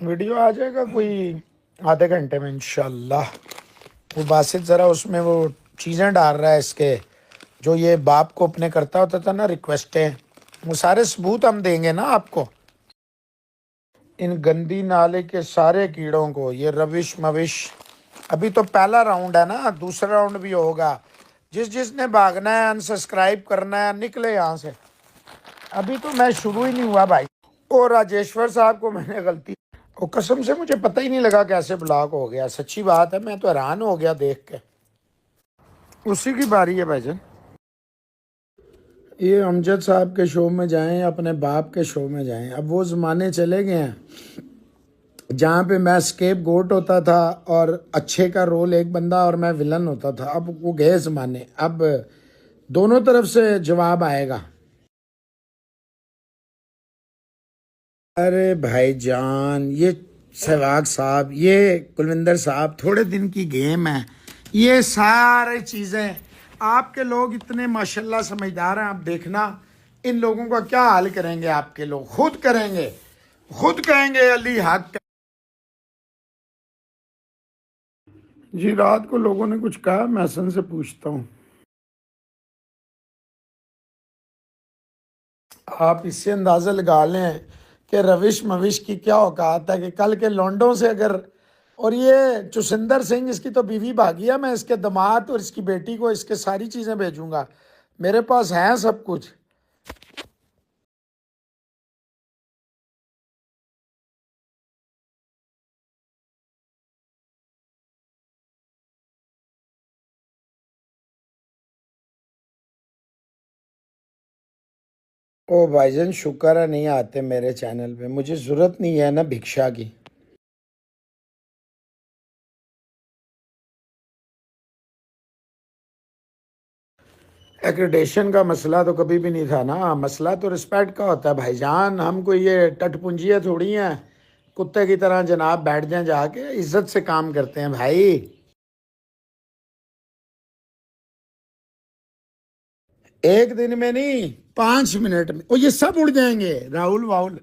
Video आ जाएगा कोई आधे घंटे में इंशाल्लाह। वो बासित ज़रा उसमें वो चीज़ें डाल रहा है इसके, जो ये बाप को अपने करता होता था ना रिक्वेस्टें, वो सारे सबूत हम देंगे ना आपको। इन गंदी नाले के सारे कीड़ों को, ये रविश मविश। अभी तो पहला राउंड है ना, दूसरा राउंड भी होगा। जिसने भागना है, अनसब्सक्राइब करना है, निकले यहाँ से। अभी तो मैं शुरू ही नहीं हुआ भाई। और राजेश्वर साहब को मैंने गलती, और कसम से मुझे पता ही नहीं लगा कैसे ब्लॉक हो गया। सच्ची बात है, मैं तो हैरान हो गया देख के। उसी की बारी है भाईजान। ये अमजद साहब के शो में जाएं या अपने बाप के शो में जाएं, अब वो ज़माने चले गए हैं जहाँ पे मैं स्केप गोट होता था और अच्छे का रोल एक बंदा और मैं विलन होता था। अब वो गए ज़माने, अब दोनों तरफ से जवाब आएगा। अरे भाईजान, ये सहवाग साहब, ये कुलविंदर साहब, थोड़े दिन की गेम है। ये सारी चीज़ें आपके लोग इतने माशाल्लाह समझदार हैं। आप देखना इन लोगों का क्या हाल करेंगे आपके लोग, खुद करेंगे, खुद कहेंगे अली हक। जी रात को लोगों ने कुछ कहा, मैं हसन से पूछता हूँ। आप इससे अंदाज़ा लगा लें कि रविश मविश की क्या औकात है कि कल के लौंडों से अगर, और ये चुसिंदर सिंह इसकी तो बीवी भागी है, मैं इसके दामाद और इसकी बेटी को इसके सारी चीज़ें भेजूंगा, मेरे पास है सब कुछ। ओ भाईजान शुक्र है नहीं आते मेरे चैनल पे, मुझे ज़रूरत नहीं है ना भिक्षा की। एक्रेडिटेशन का मसला तो कभी भी नहीं था ना, मसला तो रिस्पेक्ट का होता है भाईजान। हम कोई ये टटपुंजिया थोड़ी हैं कुत्ते की तरह जनाब बैठ जाएं, जाके इज्जत से काम करते हैं भाई। एक दिन में नहीं, 5 मिनट में और ये सब उड़ जाएंगे, राहुल वाहुल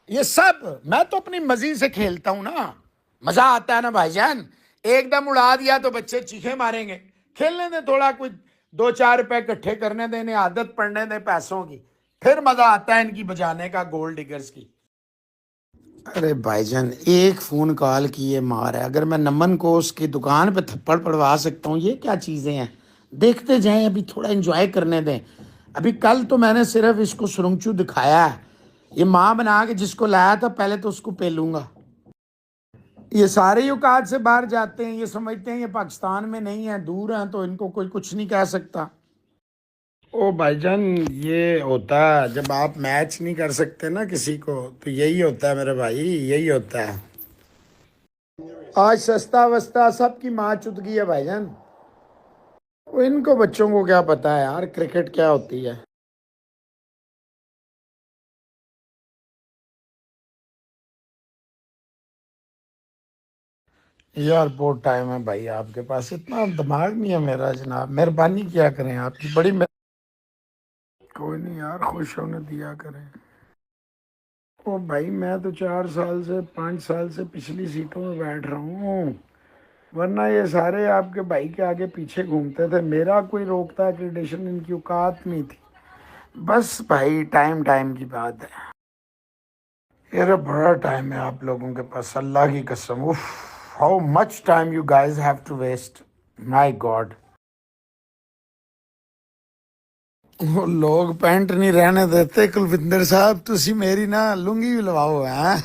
ये सब। मैं तो अपनी मर्जी से खेलता हूं ना, मजा आता है ना भाईजान। एकदम उड़ा दिया तो बच्चे चीखे मारेंगे। खेलने दे थोड़ा, कुछ 2-4 रुपए इकट्ठे करने दें, इन्हें आदत पड़ने दें पैसों की, फिर मजा आता है इनकी बजाने का, गोल्ड डिगर्स की। अरे भाईजान एक फोन कॉल की ये मार है, अगर मैं नमन को उसकी दुकान पे थप्पड़ पड़वा सकता हूँ, ये क्या चीजें हैं। देखते जाएं, अभी थोड़ा एंजॉय करने दें। अभी कल तो मैंने सिर्फ इसको सुरंगचू दिखाया है, ये माँ बना के जिसको लाया था पहले तो उसको पेलूंगा। ये सारे ही औकात से बाहर जाते हैं, ये समझते हैं ये पाकिस्तान में नहीं है, दूर हैं, तो इनको कोई कुछ नहीं कह सकता। ओ भाईजान ये होता है जब आप मैच नहीं कर सकते ना किसी को, तो यही होता है मेरे भाई, यही होता है। आज सस्ता वस्ता सबकी माँ चुत गई है भाईजान। वो इनको बच्चों को क्या पता है यार क्रिकेट क्या होती है। यार बहुत टाइम है भाई, आपके पास इतना दिमाग नहीं है मेरा जनाब, मेहरबानी क्या करें आपकी बड़ी कोई नहीं यार, खुश होने दिया करें। ओ भाई मैं तो 4 साल से 5 साल से पिछली सीटों में बैठ रहा हूँ, वरना ये सारे आपके भाई के आगे पीछे घूमते थे। मेरा कोई रोकता एक्रेडिटेशन इनकी औकात नहीं थी। बस भाई टाइम टाइम की बात है। यार बड़ा टाइम है आप लोगों के पास, अल्लाह की कसम। उफ, how much time you guys have to waste, my god. वो लोग पैंट नहीं रहने देते कुलविंदर साहब, तुसी मेरी ना लुंगी भी लवाओ हैं।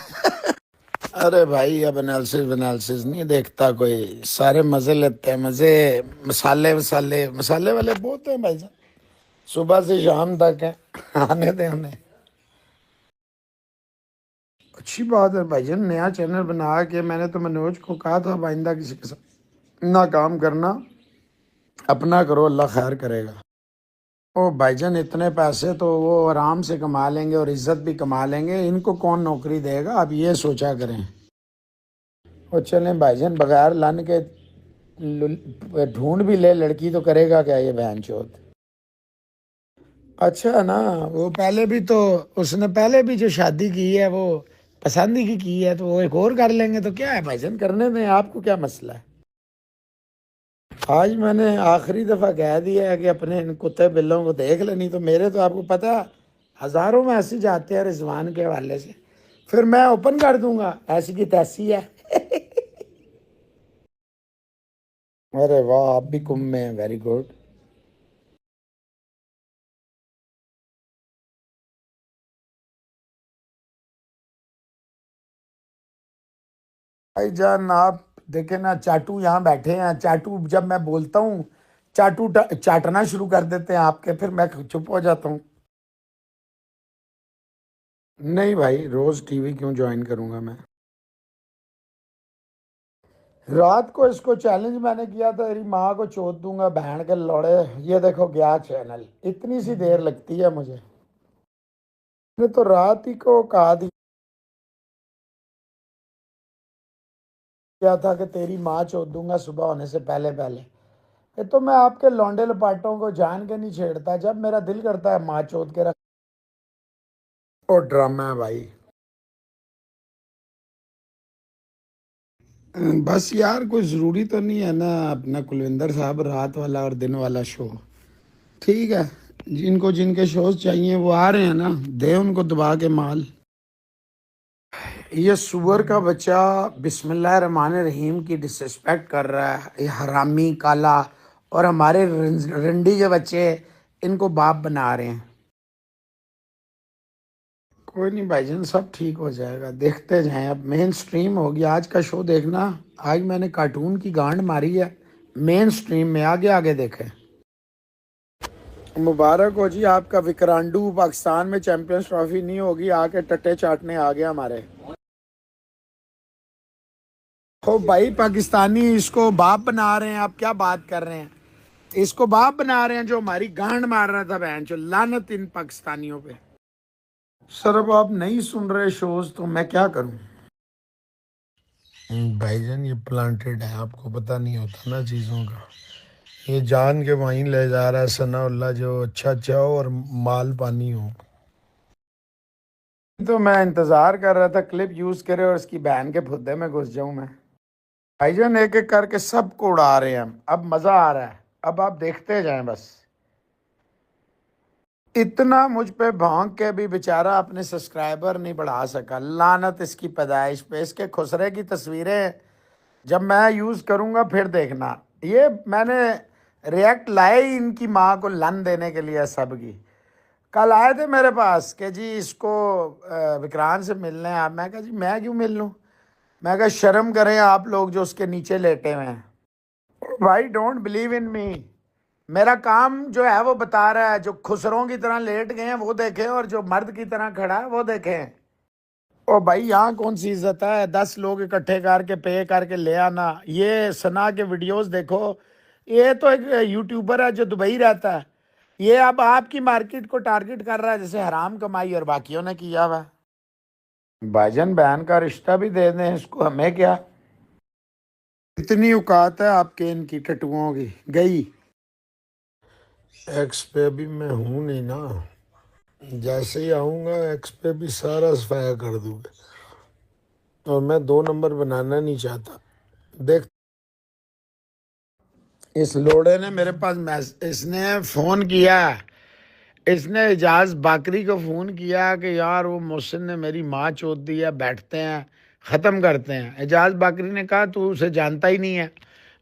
अरे भाई अब एनालिसिस एनालिसिस नहीं देखता कोई, सारे मजे लेते हैं मजे। मसाले वसाले मसाले वाले बहुत हैं भाई साहब, सुबह से शाम तक है, आने दे उन्हें। अच्छी बात है भाईजान, नया चैनल बना के मैंने तो मनोज को कहा था आइंदा किसी के साथ ना काम करना, अपना करो, अल्लाह खैर करेगा। ओ भाईजान इतने पैसे तो वो आराम से कमा लेंगे और इज्जत भी कमा लेंगे, इनको कौन नौकरी देगा, अब ये सोचा करें। और चलें भाईजान, बगैर लन के ढूंढ भी ले लड़की तो करेगा क्या ये बहन चोद। अच्छा ना, वो पहले भी तो, उसने पहले भी जो शादी की है वो पसंद ही की है तो वो एक और कर लेंगे, तो क्या है भाईजान, करने में आपको क्या मसला है। आज मैंने आखिरी दफ़ा कह दिया है कि अपने इन कुत्ते बिल्लों को देख ले, नहीं तो मेरे तो आपको पता हज़ारों मैसेज आते हैं रिजवान के हवाले से, फिर मैं ओपन कर दूंगा ऐसी की तैसी है। अरे वाह, आप भी कुंभ में हैं, वेरी गुड। भाईजान आप देखे ना, चाटू यहाँ बैठे हैं, चाटू जब मैं बोलता हूँ चाटू चाटना शुरू कर देते हैं आपके, फिर मैं चुप हो जाता हूँ। नहीं भाई, रोज टीवी क्यों ज्वाइन करूंगा मैं। रात को इसको चैलेंज मैंने किया था, तेरी माँ को चोद दूंगा बहन के लौड़े। ये देखो गया चैनल, इतनी सी देर लगती है मुझे। मैंने तो रात ही को कहा दिया था कि तेरी माँ चोद दूंगा सुबह होने से पहले पहले। ये तो मैं आपके लौंडे लपाटों को जान के नहीं छेड़ता, जब मेरा दिल करता है माँ चोद के रख। ओ ड्रामा है भाई। बस यार कोई ज़रूरी तो नहीं है ना अपना कुलविंदर साहब रात वाला और दिन वाला शो। ठीक है, जिनको जिनके शोज चाहिए वो आ रहे हैं ना, दे उनको दबा के माल। ये सुअर का बच्चा बिस्मिल्लाह रहमान रहीम की डिसरिस्पेक्ट कर रहा है, ये हरामी काला। और हमारे रंडी के बच्चे इनको बाप बना रहे हैं। कोई नहीं भाईजान, सब ठीक हो जाएगा, देखते जाएं। अब मेन स्ट्रीम होगी आज का शो देखना। आज मैंने कार्टून की गांड मारी है, मेन स्ट्रीम में आगे आगे देखें। मुबारक हो जी आपका, विक्रांडू पाकिस्तान में चैंपियंस ट्रॉफी नहीं होगी, आके टट्टे चाटने आ गया हमारे। ओ भाई पाकिस्तानी इसको बाप बना रहे हैं, आप क्या बात कर रहे हैं। इसको बाप बना रहे हैं जो हमारी गांड मार रहा था बहन, जो लानत इन पाकिस्तानियों पे। सर अब आप नहीं सुन रहे शोज तो मैं क्या करूं। भाईजान ये प्लांटेड है, आपको पता नहीं होता ना चीज़ों का। ये जान के वहीं ले जा रहा है सनाउल्ला, जो अच्छा अच्छा हो और माल पानी हो। तो मैं इंतजार कर रहा था क्लिप यूज करे और इसकी बहन के फुद्दे में घुस जाऊं मैं। भाईजान एक एक करके सबको उड़ा रहे हैं हम, अब मजा आ रहा है, अब आप देखते जाएं बस। इतना मुझ पे भौंक के भी बेचारा अपने सब्सक्राइबर नहीं बढ़ा सका, लानत इसकी पैदाइश पे। इसके खुसरे की तस्वीरें जब मैं यूज करूंगा फिर देखना। ये मैंने रिएक्ट लाए ही इनकी माँ को लन देने के लिए सब की। कल आए थे मेरे पास कि जी इसको विक्रांत से मिलने हैं आप। मैं कहा जी मैं क्यों मिल लूँ। मैं कहा शर्म करें आप लोग जो उसके नीचे लेटे हुए हैं। भाई डोंट बिलीव इन मी, मेरा काम जो है वो बता रहा है। जो खुसरों की तरह लेट गए हैं वो देखें, और जो मर्द की तरह खड़ा है वो देखें। ओ भाई यहाँ कौन सी इज्जत है, 10 लोग इकट्ठे करके पे करके ले आना। ये सना के वीडियोस देखो, ये तो एक यूट्यूबर है जो दुबई रहता है। ये अब आपकी मार्केट को टारगेट कर रहा है जैसे हराम कमाई और बाकियों ने किया हुआ। भाईजान बहन का रिश्ता भी दे दें इसको, हमें क्या। इतनी औकात है आपके इनकी टटुओं की गई। एक्स पे भी मैं हूं नहीं ना, जैसे ही आऊंगा एक्स पे भी सारा सफाया कर दूंगा। और मैं 2 नंबर बनाना नहीं चाहता। देख, इस लोड़े ने मेरे पास इसने फोन किया। इसने एजाज बाकरी को फोन किया कि यार वो मोहसिन ने मेरी माँ चोद दी है, बैठते हैं ख़त्म करते हैं। एजाज बाकरी ने कहा तू उसे जानता ही नहीं है,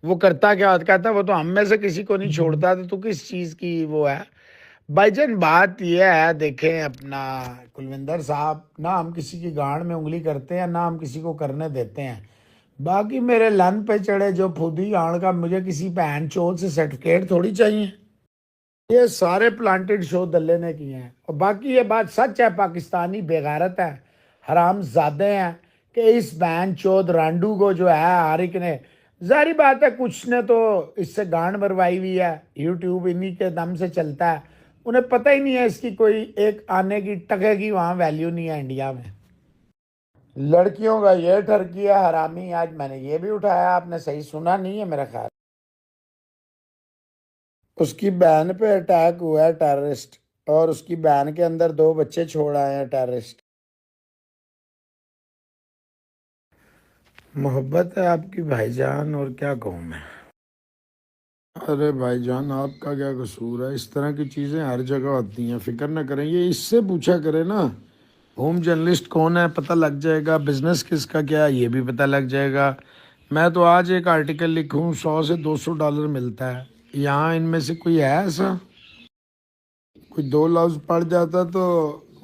वो करता क्या होता। कहता वो तो हम में से किसी को नहीं छोड़ता, तो तू किस चीज़ की वो है। भाईजान बात यह है, देखें अपना कुलविंदर साहब, ना हम किसी की गांड में उंगली करते हैं ना हम किसी को करने देते हैं। बाकी मेरे लन पे चढ़े जो फुदी आड़ का, मुझे किसी बहन चोद से सर्टिफिकेट थोड़ी चाहिए। ये सारे प्लांटेड शो दल्ले ने किए हैं। और बाकी ये बात सच है, पाकिस्तानी बेगारत है, हराम जादे हैं कि इस बहन चोद रांडू को जो है हर एक ने, जारी बात है कुछ ने तो इससे गांड मरवाई हुई है। यूट्यूब इन्हीं के दम से चलता है, उन्हें पता ही नहीं है इसकी कोई एक आने की टके की वहाँ वैल्यू नहीं है इंडिया में। लड़कियों का ये ठरकी है हरामी, आज मैंने ये भी उठाया, आपने सही सुना नहीं है मेरा ख्याल। उसकी बहन पे अटैक हुआ है टेररिस्ट, और उसकी बहन के अंदर 2 बच्चे छोड़ आए हैं टेररिस्ट। मोहब्बत है आपकी भाईजान, और क्या कहूँ मैं। अरे भाईजान, आपका क्या कसूर है? इस तरह की चीज़ें हर जगह होती हैं, फिक्र ना करें। ये इससे पूछा करें ना, होम जर्नलिस्ट कौन है पता लग जाएगा, बिजनेस किसका क्या है ये भी पता लग जाएगा। मैं तो आज एक आर्टिकल लिखूं, $100 से $200 मिलता है। यहाँ इनमें से कोई है ऐसा? कोई दो लफ्ज पढ़ जाता तो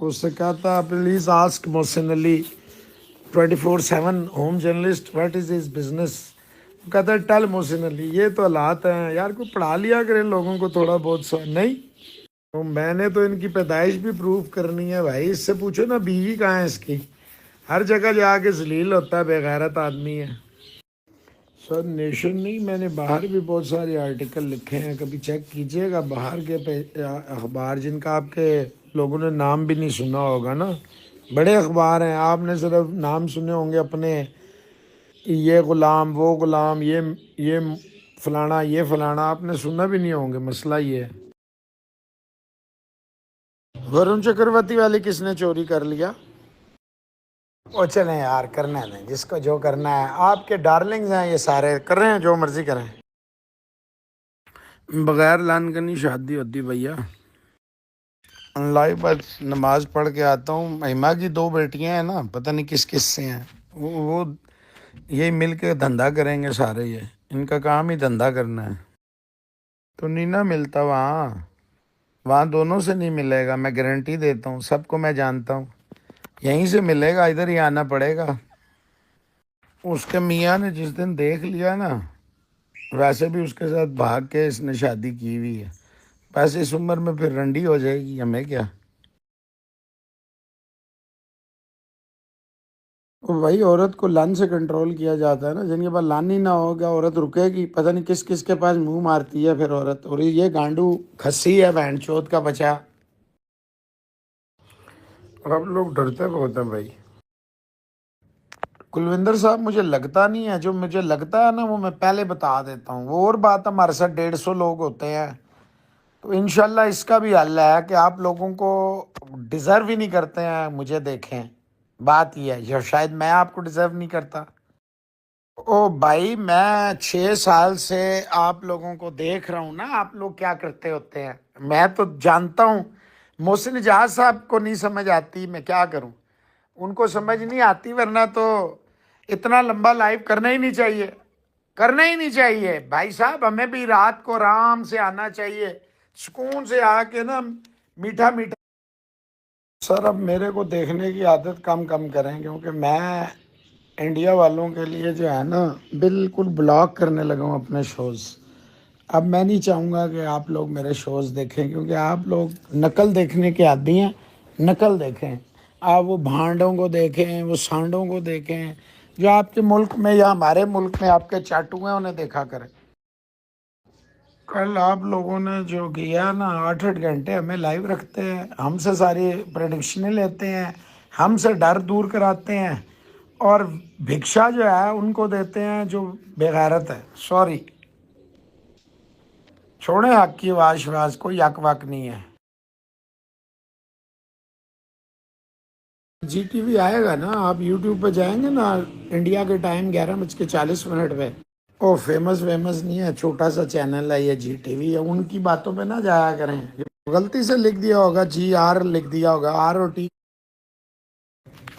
उससे कहता please ask Mohsin Ali 24/7 home journalist what is his business. कहता है टेल मोहसिन अली। ये तो हालात हैं यार, कोई पढ़ा लिया करे लोगों को थोड़ा बहुत नहीं। तो मैंने तो इनकी पैदाइश भी प्रूव करनी है भाई। इससे पूछो ना बीवी कहाँ है इसकी। हर जगह जाके जलील होता है, बेगैरत आदमी है। सर नेशन नहीं, मैंने बाहर भी बहुत सारे आर्टिकल लिखे हैं, कभी चेक कीजिएगा। बाहर के अखबार जिनका आपके लोगों ने नाम भी नहीं सुना होगा ना, बड़े अखबार हैं, आपने सिर्फ नाम सुने होंगे अपने, ये गुलाम वो गुलाम, ये फलाना ये फलाना, आपने सुना भी नहीं होंगे। मसला ये है। वरुण चक्रवर्ती वाली किसने चोरी कर लिया? ओ चलें यार, करने दें जिसको जो करना है। आपके डार्लिंग्स हैं ये सारे, कर रहे हैं जो मर्जी करें। बगैर लान करनी शादी होती भैया। लाइव बस नमाज पढ़ के आता हूँ। महिमा की दो बेटियां हैं ना, पता नहीं किस किस से हैं। वो यही मिल के धंधा करेंगे सारे, ये इनका काम ही धंधा करना है। तो नहीं ना मिलता वहाँ, वहाँ दोनों से नहीं मिलेगा, मैं गारंटी देता हूँ। सबको मैं जानता हूँ, यहीं से मिलेगा, इधर ही आना पड़ेगा। उसके मियाँ ने जिस दिन देख लिया ना, वैसे भी उसके साथ भाग के इसने शादी की हुई है। वैसे इस उम्र में फिर रंडी हो जाएगी, हमें क्या। वो वही औरत को लन से कंट्रोल किया जाता है ना, जिनके पास लन ही ना होगा औरत रुकेगी। पता नहीं किस किस के पास मुंह मारती है फिर औरत। और ये गांडू खस्सी है बहन चोद का बचा। और अब लोग डरते बहुत हैं भाई। कुलविंदर साहब, मुझे लगता नहीं है, जो मुझे लगता है ना वो मैं पहले बता देता हूँ। वो और बात, हमारे साथ 150 लोग होते हैं, तो इंशाल्लाह इसका भी हल है कि आप लोगों को डिज़र्व ही नहीं करते हैं मुझे देखें। बात यह है, या शायद मैं आपको डिज़र्व नहीं करता। ओ भाई, मैं 6 साल से आप लोगों को देख रहा हूँ ना, आप लोग क्या करते होते हैं, मैं तो जानता हूँ। मोहसिन इजाज साहब को नहीं समझ आती, मैं क्या करूँ। उनको समझ नहीं आती, वरना तो इतना लंबा लाइव करना ही नहीं चाहिए। करना ही नहीं चाहिए भाई साहब। हमें भी रात को आराम से आना चाहिए, सुकून से आके ना, मीठा मीठा। सर अब मेरे को देखने की आदत कम कम करें, क्योंकि मैं इंडिया वालों के लिए जो है ना, बिल्कुल ब्लॉक करने लगा हूँ अपने शोज़। अब मैं नहीं चाहूँगा कि आप लोग मेरे शोज़ देखें, क्योंकि आप लोग नकल देखने के आदी हैं। नकल देखें, आप वो भांडों को देखें, वो सांडों को देखें, जो आपके मुल्क में या हमारे मुल्क में आपके चाटू हैं, उन्हें देखा करें। कल आप लोगों ने जो किया ना, 8-8 घंटे हमें लाइव रखते हैं, हमसे सारी प्रेडिक्शनें लेते हैं, हमसे डर दूर कराते हैं, और भिक्षा जो है उनको देते हैं जो बेगैरत है। सॉरी, छोड़ें हक की आवाज शवाज, कोई हक वक नहीं है। जी टीवी आएगा ना, आप यूट्यूब पे जाएंगे ना, इंडिया के टाइम 11:40 पे। ओ फेमस वेमस नहीं है, छोटा सा चैनल है ये, जी टीवी है। उनकी बातों पे ना जाया करें। गलती से लिख दिया होगा, GR लिख दिया होगा, ROT।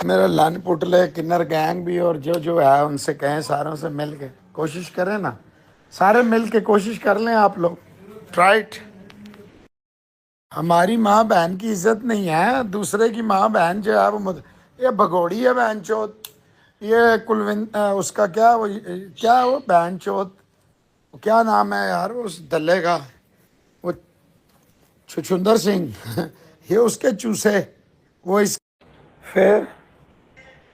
मेरा लन पुटले किन्नर गैंग भी, और जो जो है उनसे कहें सारों से मिल के कोशिश करें ना, सारे मिल के कोशिश कर लें आप लोग। ट्राइट। हमारी माँ बहन की इज्जत नहीं है, दूसरे की माँ बहन जो है वो ये भगोड़ी है बहन चोत। ये कुलविंद उसका क्या वो, क्या वो बहन चोत, क्या नाम है यार उस दल्ले का, वो छुछुंदर सिंह ये उसके चूसे। वो इस फिर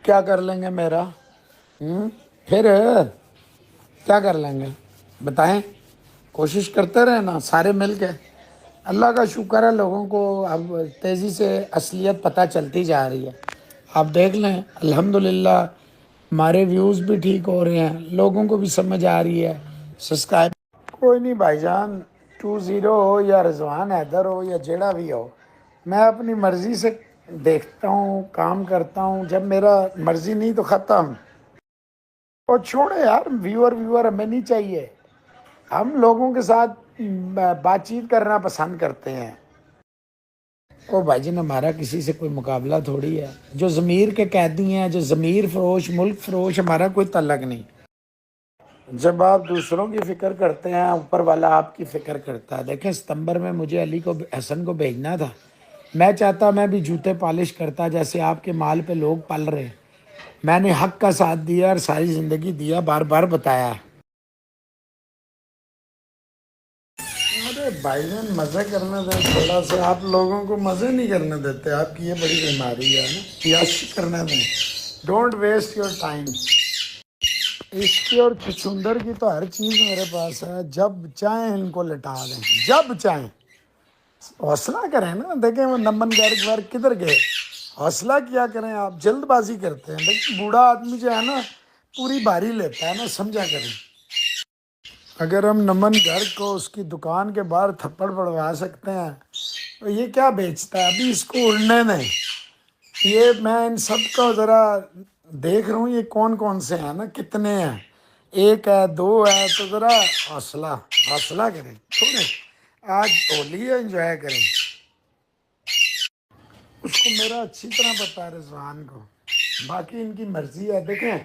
क्या कर लेंगे मेरा? फिर क्या कर लेंगे बताएं? कोशिश करते रहे ना सारे मिल के। अल्लाह का शुक्र है, लोगों को अब तेज़ी से असलियत पता चलती जा रही है। आप देख लें, अल्हम्दुलिल्लाह हमारे व्यूज़ भी ठीक हो रहे हैं, लोगों को भी समझ आ रही है। सब्सक्राइब कोई नहीं भाईजान, 20 हो या रिजवान हैदर हो या जेड़ा भी हो, मैं अपनी मर्ज़ी से देखता हूँ, काम करता हूँ। जब मेरा मर्ज़ी नहीं तो ख़त्म। और छोड़े यार, व्यूअर व्यूअर हमें नहीं चाहिए। हम लोगों के साथ बातचीत करना पसंद करते हैं। ओ भाईजान, हमारा किसी से कोई मुकाबला थोड़ी है। जो ज़मीर के कैदी हैं, जो ज़मीर फरोश, मुल्क फरोश, हमारा कोई तल्लक नहीं। जब आप दूसरों की फ़िक्र करते हैं, ऊपर वाला आपकी फ़िक्र करता है। देखें, सितंबर में मुझे अली को, हसन को भेजना था। मैं चाहता मैं भी जूते पॉलिश करता जैसे आपके माल पे लोग पल रहे। मैंने हक का साथ दिया और सारी ज़िंदगी दिया, बार बार बताया। अरे भाईजान, मज़े करने दें थोड़ा सा। आप लोगों को मज़े नहीं करने देते, आपकी ये बड़ी बीमारी है ना। यश करने दें, डोंट वेस्ट योर टाइम। इसकी और छुछुंदर की तो हर चीज़ मेरे पास है। जब चाहें इनको लिटा दें, जब चाहें। हौसला करें ना। देखें वो नमन गर्ग वर्ग किधर गए। हौसला क्या करें, आप जल्दबाजी करते हैं। लेकिन बूढ़ा आदमी जो है ना, पूरी बारी लेता है ना, समझा करें। अगर हम नमन गर्ग को उसकी दुकान के बाहर थप्पड़ पड़वा सकते हैं, तो ये क्या बेचता है। अभी इसको उड़ने दें। ये मैं इन सब का ज़रा देख रहा हूँ, ये कौन कौन से हैं ना, कितने हैं। एक है, दो है, तो ज़रा हौसला हौसला करें थोड़े। आज होली है, एंजॉय करें। उसको मेरा अच्छी तरह पता है, रिजवान को। बाकी इनकी मर्जी है। देखें,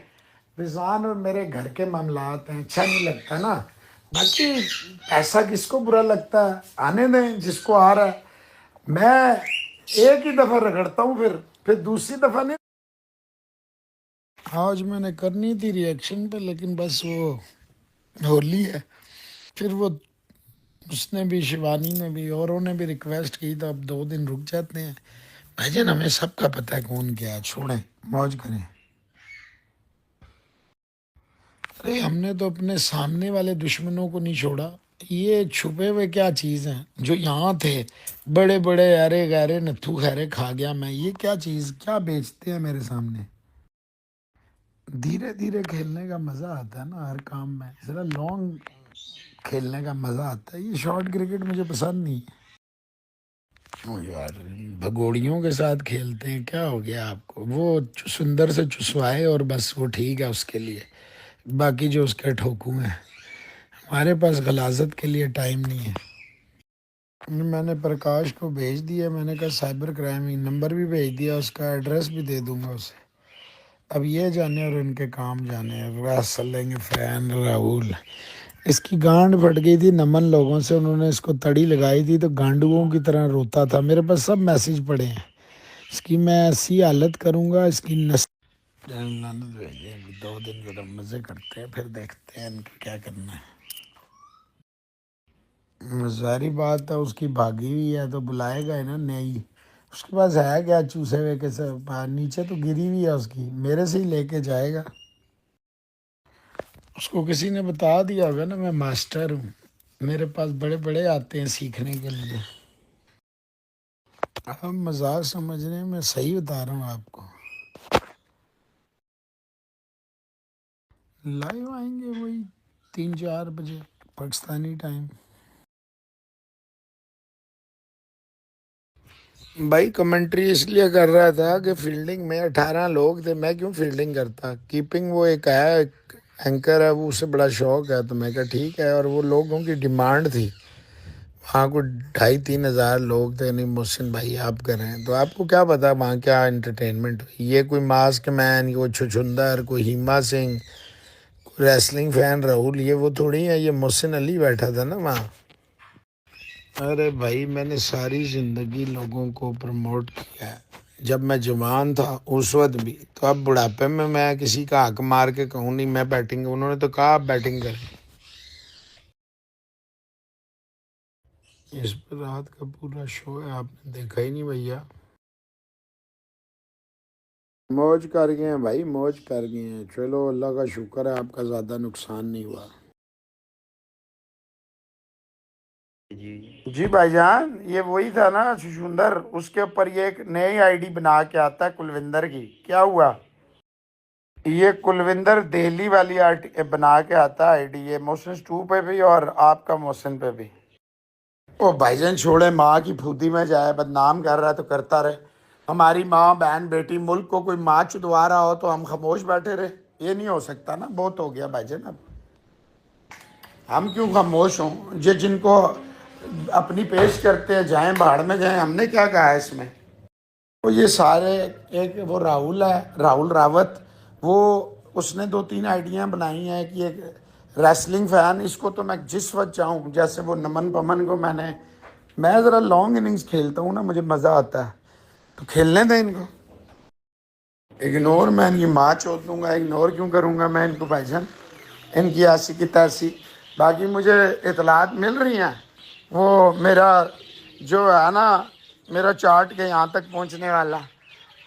रिजवान और मेरे घर के मामलात हैं, अच्छा नहीं लगता ना। बाकी ऐसा किसको बुरा लगता है, आने दें जिसको आ रहा है। मैं एक ही दफ़ा रगड़ता हूँ, फिर दूसरी दफ़ा नहीं। आज मैंने करनी थी रिएक्शन पे, लेकिन बस वो होली है। फिर वो उसने भी, शिवानी ने भी, औरों ने भी रिक्वेस्ट की, तो अब 2 दिन रुक जाते हैं। भाईजान, हमें सबका पता है कौन क्या है, छोड़ें, मौज करें। अरे हमने तो अपने सामने वाले दुश्मनों को नहीं छोड़ा। ये छुपे हुए क्या चीज़ हैं जो यहाँ थे, बड़े बड़े अरे गहरे नथु खैरे खा गया मैं। ये क्या चीज़, क्या बेचते हैं मेरे सामने। धीरे धीरे खेलने का मज़ा आता है ना हर काम में। ज़रा लॉन्ग खेलने का मज़ा आता है। ये शॉर्ट क्रिकेट मुझे पसंद नहीं है। ओ यार, भगोड़ियों के साथ खेलते हैं, क्या हो गया आपको। वो सुंदर से चुसवाए और बस वो ठीक है उसके लिए। बाकी जो उसके ठोकू हैं, हमारे पास गलाजत के लिए टाइम नहीं है। मैंने प्रकाश को भेज दिया। मैंने कहा साइबर क्राइम ही, नंबर भी भेज दिया, उसका एड्रेस भी दे दूंगा उसे। अब ये जाने और इनके काम जाने। लेंगे फैन राहुल, इसकी गांड फट गई थी नमन लोगों से। उन्होंने इसको तड़ी लगाई थी तो गांडुओं की तरह रोता था। मेरे पास सब मैसेज पड़े हैं। इसकी मैं ऐसी हालत करूँगा, इसकी नस। 2 दिन जरा मज़े करते हैं, फिर देखते हैं इनका क्या करना है। जारी बात है, उसकी भागी हुई है तो बुलाएगा ही ना। नहीं, उसके पास है क्या चूसे हुए के सब। नीचे तो गिरी हुई है उसकी, मेरे से ही लेके जाएगा। उसको किसी ने बता दिया होगा ना, मैं मास्टर हूँ। मेरे पास बड़े बड़े आते हैं सीखने के लिए। आप मजाक समझ रहे हैं, मैं सही बता रहा हूँ आपको। लाइव आएंगे वही 3-4 बजे पाकिस्तानी टाइम। भाई कमेंट्री इसलिए कर रहा था कि फील्डिंग में 18 लोग थे, मैं क्यों फील्डिंग करता। कीपिंग वो एक है, एंकर है, वो उसे बड़ा शौक है, तो मैं कहा ठीक है। और वो लोगों की डिमांड थी। वहाँ को 2,500-3,000 लोग थे। नहीं मोहसिन भाई आप करें, तो आपको क्या पता वहाँ क्या एंटरटेनमेंट हुई। ये कोई मास्क मैन, कोई छुछुंदर, कोई हीमा सिंह, कोई रेसलिंग फैन राहुल, ये वो थोड़ी है। ये मोहसिन अली बैठा था ना वहाँ। अरे भाई, मैंने सारी ज़िंदगी लोगों को प्रमोट किया है। जब मैं जवान था उस वक्त भी, तो अब बुढ़ापे में मैं किसी का हक मार के कहूँ नहीं मैं बैटिंग, उन्होंने तो कहा आप बैटिंग करें। इस पर रात का पूरा शो है, आपने देखा ही नहीं भैया। मौज कर गए हैं भाई, मौज कर गए हैं। चलो अल्लाह का शुक्र है, आपका ज़्यादा नुकसान नहीं हुआ। जी भाईजान, ये वही था ना छुछुंदर। उसके ऊपर ये एक नई आईडी बना के आता है कुलविंदर की। क्या हुआ, ये कुलविंदर दिल्ली वाली आईडी बना के आता है आईडी। ये मोहसिन स्टू पे भी और आपका मोहसिन पे भी। ओ भाईजान छोड़े, माँ की फूदी में जाए। बदनाम कर रहा है तो करता रहे। हमारी माँ बहन बेटी मुल्क को कोई माँ चुदवा रहा हो तो हम खामोश बैठे रहे। ये नहीं हो सकता ना, बहुत हो गया भाईजान। अब हम क्यों खामोश हों, ये जिनको अपनी पेश करते हैं जाएं भाड़ में जाएं, हमने क्या कहा है इसमें। तो ये सारे, एक वो राहुल है, राहुल रावत, वो उसने 2-3 आइडिया बनाई हैं कि एक रेसलिंग फैन, इसको तो मैं जिस वक्त चाहूँ, जैसे वो नमन पमन को मैं ज़रा लॉन्ग इनिंग्स खेलता हूँ ना, मुझे मज़ा आता है, तो खेलने दें इनको। इग्नोर मैं इनकी माँ चोद दूँगा, इग्नोर क्यों करूँगा मैं इनको भाईजान, इनकी ऐसी की तैसी। बाकी मुझे इतलात मिल रही हैं, वो मेरा जो है ना, मेरा चार्ट के यहाँ तक पहुँचने वाला,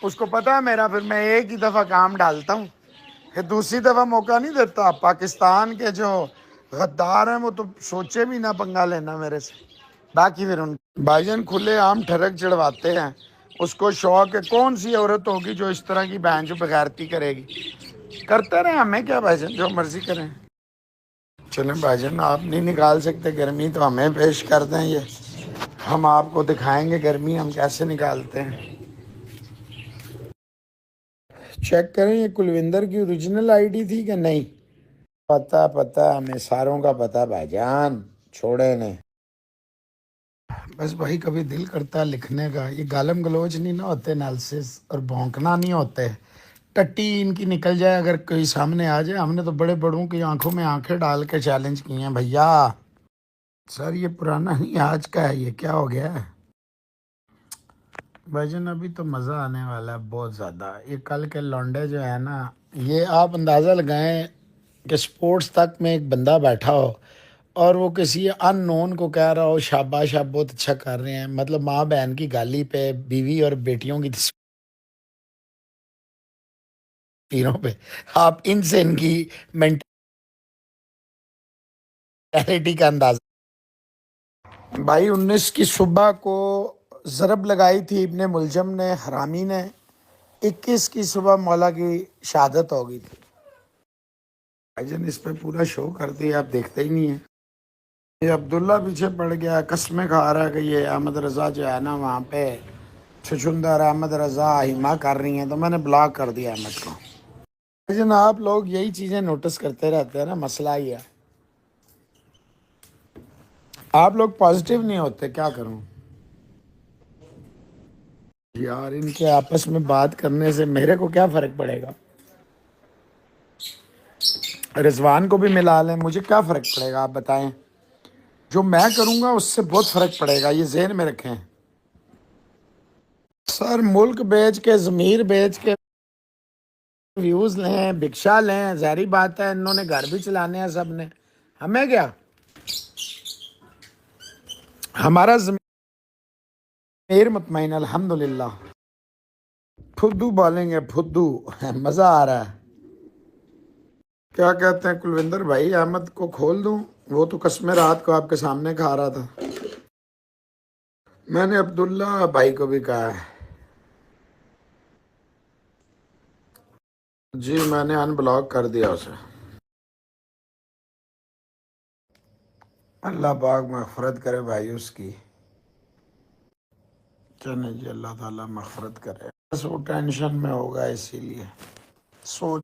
उसको पता है मेरा, फिर मैं एक ही दफ़ा काम डालता हूँ, फिर दूसरी दफ़ा मौका नहीं देता। पाकिस्तान के जो गद्दार हैं वो तो सोचे भी ना पंगा लेना मेरे से। बाकी फिर उन भाईजान खुले आम ठरक चढ़वाते हैं, उसको शौक है। कौन सी औरत होगी जो इस तरह की बहन जो बेगैरती करेगी, करते रहे, हमें क्या भाईजान, जो मर्जी करें। चलें भाईजान, आप नहीं निकाल सकते गर्मी तो हमें पेश कर दें, ये हम आपको दिखाएंगे गर्मी हम कैसे निकालते हैं। चेक करें ये कुलविंदर की ओरिजिनल आईडी थी कि नहीं। पता हमें सारों का पता भाईजान, छोड़े ने। बस भाई कभी दिल करता है लिखने का, ये गालम गलोच नहीं ना होते, एनालिसिस और भौंकना नहीं होते, टट्टी इनकी निकल जाए अगर कोई सामने आ जाए। हमने तो बड़े बड़ों की आंखों में आंखें डाल के चैलेंज किए हैं भैया। सर ये पुराना नहीं, आज का है, ये क्या हो गया है भाईजान। अभी तो मज़ा आने वाला है बहुत ज़्यादा। ये कल के लौंडे जो है ना, ये आप अंदाज़ा लगाएं कि स्पोर्ट्स तक में एक बंदा बैठा हो और वो किसी अननोन को कह रहा हो शाबाश आप बहुत अच्छा कर रहे हैं, मतलब माँ बहन की गाली पे, बीवी और बेटियों की तस्वीरों पे, आप इनसे इनकी मेंटेलिटी का अंदाजा। भाई 19 की सुबह को ज़रब लगाई थी इब्ने मुलजम ने, हरामी ने। 21 की सुबह मौला की शहादत हो गई थी। भाईजान इस पे पूरा शो कर दिया, आप देखते ही नहीं है। ये अब्दुल्ला पीछे पड़ गया, कस्में खा रहा है कि ये अहमद रज़ा जो है ना वहाँ पे छुछुंदर अहमद रज़ा हिमा कर रही हैं, तो मैंने ब्लॉक कर दिया अहमद को। भाईजान आप लोग यही चीज़ें नोटिस करते रहते हैं ना, मसला ही है, आप लोग पॉजिटिव नहीं होते, क्या करूँ यार। इनके आपस में बात करने से मेरे को क्या फ़र्क पड़ेगा, रिजवान को भी मिला लें, मुझे क्या फ़र्क पड़ेगा आप बताएं। जो मैं करूँगा उससे बहुत फ़र्क पड़ेगा, ये जहन में रखें। सर मुल्क बेच के, ज़मीर बेच के व्यूज़ लें, भिक्षा लें, ज़ाहिर बात है इन्होंने घर भी चलाने हैं सब ने, हमें क्या, हमारा ज़मीर मुतमईन अल्हम्दुलिल्लाह। फुद्दू बोलेंगे फुद्दू, मज़ा आ रहा है। क्या कहते हैं कुलविंदर भाई, अहमद को खोल दूं, वो तो कसमें रात को आपके सामने खा रहा था। मैंने अब्दुल्ला भाई को भी कहा है जी, मैंने अनब्लॉक कर दिया उसे। अल्लाह पाक मग़फ़िरत करे भाई उसकी, चले जी, अल्लाह ताला मग़फ़िरत करे। बस वो टेंशन में होगा इसीलिए सोच।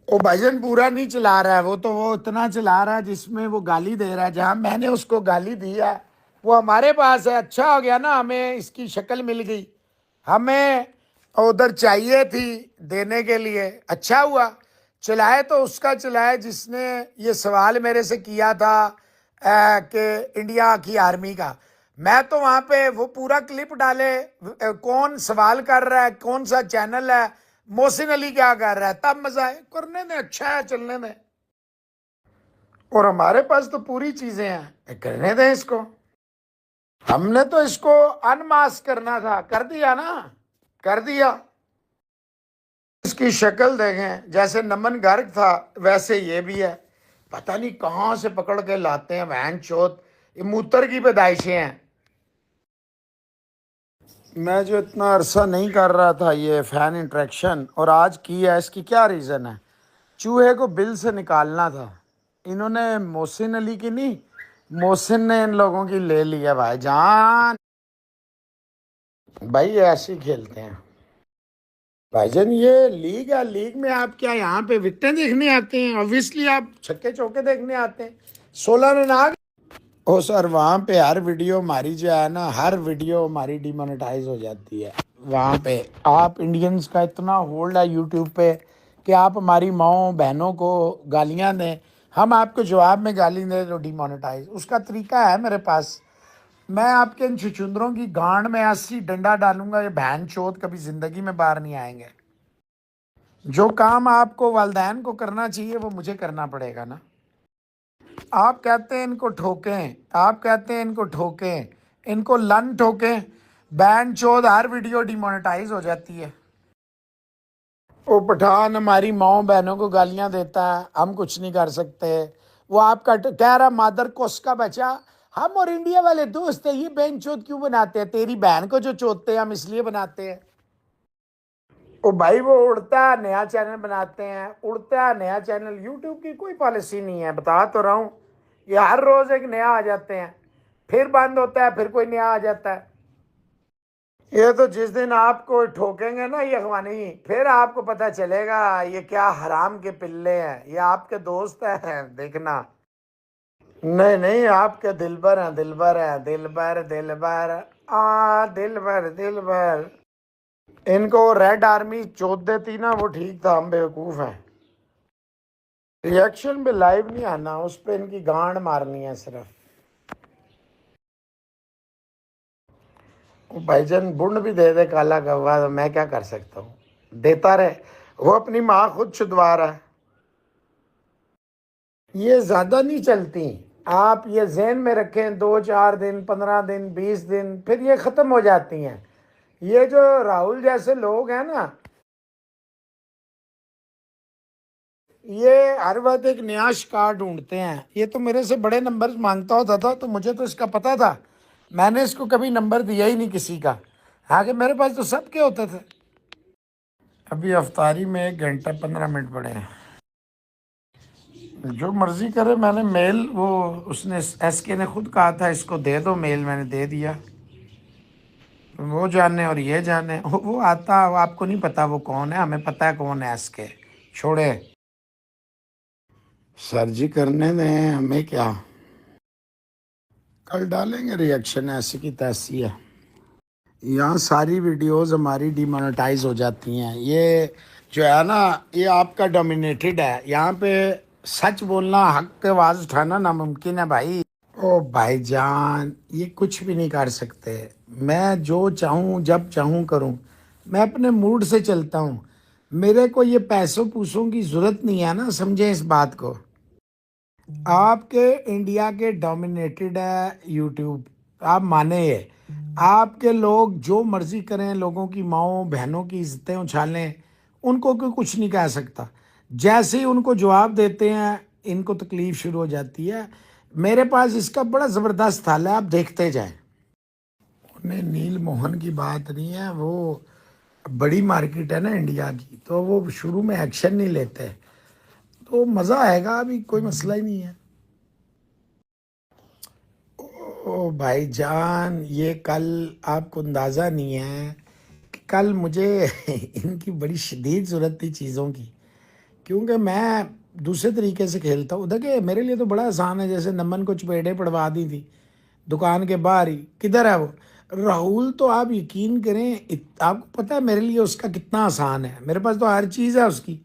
वो भाईजान पूरा नहीं चला रहा है, वो तो वो इतना चला रहा है जिसमें वो गाली दे रहा है, जहाँ मैंने उसको गाली दी है वो हमारे पास है। अच्छा हो गया ना, हमें इसकी शक्ल मिल गई, हमें उधर चाहिए थी देने के लिए, अच्छा हुआ चलाए तो उसका चलाए जिसने ये सवाल मेरे से किया था कि इंडिया की आर्मी का। मैं तो वहां पे वो पूरा क्लिप डाले, कौन सवाल कर रहा है, कौन सा चैनल है, मोहसिन अली क्या कर रहा है, तब मजा है, करने में अच्छा है, चलने में। और हमारे पास तो पूरी चीजें हैं, करने दें इसको। हमने तो इसको अनमास्क करना था, कर दिया ना, कर दिया। इसकी शक्ल देखें, जैसे नमन गर्ग था वैसे ये भी है, पता नहीं कहाँ से पकड़ के लाते हैं वहन चोत, ये मूत्र की पैदाइशें हैं। मैं जो इतना अरसा नहीं कर रहा था ये फैन इंट्रैक्शन, और आज की है, इसकी क्या रीज़न है। चूहे को बिल से निकालना था, इन्होंने मोहसिन अली की नहीं, मोहसिन ने इन लोगों की ले लिया भाईजान। भाई ऐसे ही खेलते हैं। भाईजान ये लीग है, लीग में आप क्या यहाँ पे विकेटें देखने आते हैं? ऑब्वियसली आप छक्के चौके देखने आते हैं। 16 रन आ गए। ओ सर, वहाँ पे हर वीडियो हमारी जो है ना, हर वीडियो हमारी डिमोनेटाइज हो जाती है। वहाँ पे आप इंडियंस का इतना होल्ड है यूट्यूब पे कि आप हमारी माओ बहनों को गालियाँ दें, हम आपको जवाब में गाली दें तो डिमोनेटाइज। उसका तरीका है मेरे पास। मैं आपके इन छुछुंदरों की गांड में ऐसी डंडा डालूंगा, ये बहन चोद कभी जिंदगी में बाहर नहीं आएंगे। जो काम आपको वालदैन को करना चाहिए वो मुझे करना पड़ेगा ना। आप कहते हैं इनको ठोकें, आप कहते हैं इनको ठोकें, इनको लन ठोकें। बैंड चोद हर वीडियो डिमोनेटाइज हो जाती है। वो पठान हमारी माओ बहनों को गालियां देता है, हम कुछ नहीं कर सकते। वो आपका कह रहा मादर को उसका बचा, हम और इंडिया वाले दोस्त है, ये बहन चोद क्यों बनाते हैं? तेरी बहन को जो चोदते हैं हम इसलिए बनाते हैं। ओ भाई वो उड़ता है नया चैनल बनाते हैं, उड़ता है नया चैनल। यूट्यूब की कोई पॉलिसी नहीं है, बता तो रहा हूँ। ये हर रोज एक नया आ जाते हैं, फिर बंद होता है, फिर कोई नया आ जाता है। ये तो जिस दिन आपको ठोकेंगे ना ये अखवानी, फिर आपको पता चलेगा ये क्या हराम के पिल्ले हैं। ये आपके दोस्त हैं, देखना। नहीं नहीं, आपके दिलबर हैं, दिलबर हैं, दिलबर दिलबर। दिलबर दिलबर। इनको रेड आर्मी चोद देती ना वो ठीक था, हम बेवकूफ हैं। रिएक्शन पे लाइव नहीं आना, उस पे इनकी गांड मारनी है सिर्फ। वो भाईजान बुंड भी दे दे काला गवा तो मैं क्या कर सकता हूँ? देता रहे, वो अपनी माँ खुद छुदवा रहा है। ये ज्यादा नहीं चलती। आप ये ज़हन में रखें, 2 4 दिन, 15 दिन, 20 दिन, फिर ये खत्म हो जाती हैं। ये जो राहुल जैसे लोग हैं ना, ये हर वक्त एक नया शिकार ढूंढते हैं। ये तो मेरे से बड़े नंबर मांगता होता था, तो मुझे तो इसका पता था। मैंने इसको कभी नंबर दिया ही नहीं किसी का। आगे मेरे पास तो सबके होते थे। अभी अफ्तारी में 1 घंटा 15 मिनट पड़े हैं। जो मर्जी करे। मैंने मेल, वो उसने एसके ने खुद कहा था इसको दे दो मेल, मैंने दे दिया। वो जाने और ये जाने, वो आता, वो आपको नहीं पता वो कौन है, हमें पता है कौन है एसके। छोड़े सर जी, करने दें, हमें क्या। कल डालेंगे रिएक्शन, ऐसी की तैसी है। यहाँ सारी वीडियोस हमारी डिमोनेटाइज हो जाती हैं। ये जो है ना, ये आपका डोमिनेटेड है। यहाँ पे सच बोलना, हक के आवाज उठाना नामुमकिन है भाई। ओ भाईजान, ये कुछ भी नहीं कर सकते। मैं जो चाहूँ जब चाहूँ करूँ। मैं अपने मूड से चलता हूँ। मेरे को ये पैसों पूसों की जरूरत नहीं है ना, समझे इस बात को। आपके इंडिया के डोमिनेटेड है यूट्यूब, आप माने ये। आपके लोग जो मर्जी करें, लोगों की माओ बहनों की इज्जतें उछालें, उनको कोई कुछ नहीं कह सकता। जैसे ही उनको जवाब देते हैं इनको तकलीफ शुरू हो जाती है। मेरे पास इसका बड़ा ज़बरदस्त हल है, आप देखते जाएं। उन्हें नील मोहन की बात नहीं है, वो बड़ी मार्केट है ना इंडिया की, तो वो शुरू में एक्शन नहीं लेते, तो मज़ा आएगा। अभी कोई मसला ही नहीं है। ओ भाईजान, ये कल आपको अंदाज़ा नहीं है कि कल मुझे इनकी बड़ी शदीद ज़रूरत थी चीज़ों की। क्योंकि मैं दूसरे तरीके से खेलता हूँ। देखिए मेरे लिए तो बड़ा आसान है, जैसे नमन को चपेड़े पड़वा दी थी दुकान के बाहर ही। किधर है वो राहुल? तो आप यकीन करें, आपको पता है मेरे लिए उसका कितना आसान है। मेरे पास तो हर चीज़ है उसकी।